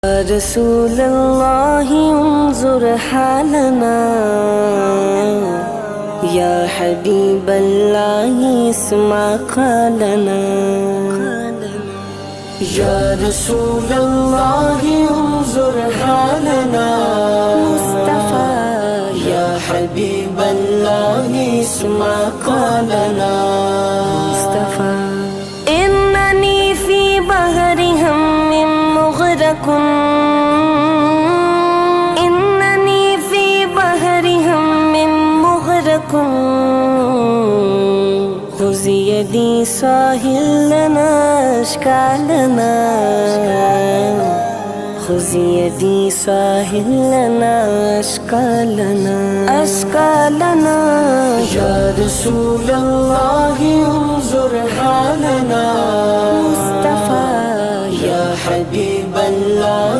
या रसूल अल्लाह उन्जुर हालना, या हबीब अल्लाह इस्मा क़ालना। या रसूल अल्लाह उन्जुर हालना मुस्तफ़ा, या हबीब अल्लाह इस्मा क़ालना मुस्तफ़ा। इन्ननी फी बहरि हम्मिन मुग़रक़ुन, इन्ननी फी बहरि हम्मिन मुग़रक़ुन, ख़ुज़ यदी साहिल लना अश्कालना, ख़ुज़ यदी साहिल लना अश्कालना अश्कालना। या रसूल अल्लाह उन्जुर हालना मुस्तफ़ा, या हबीब अल्लाह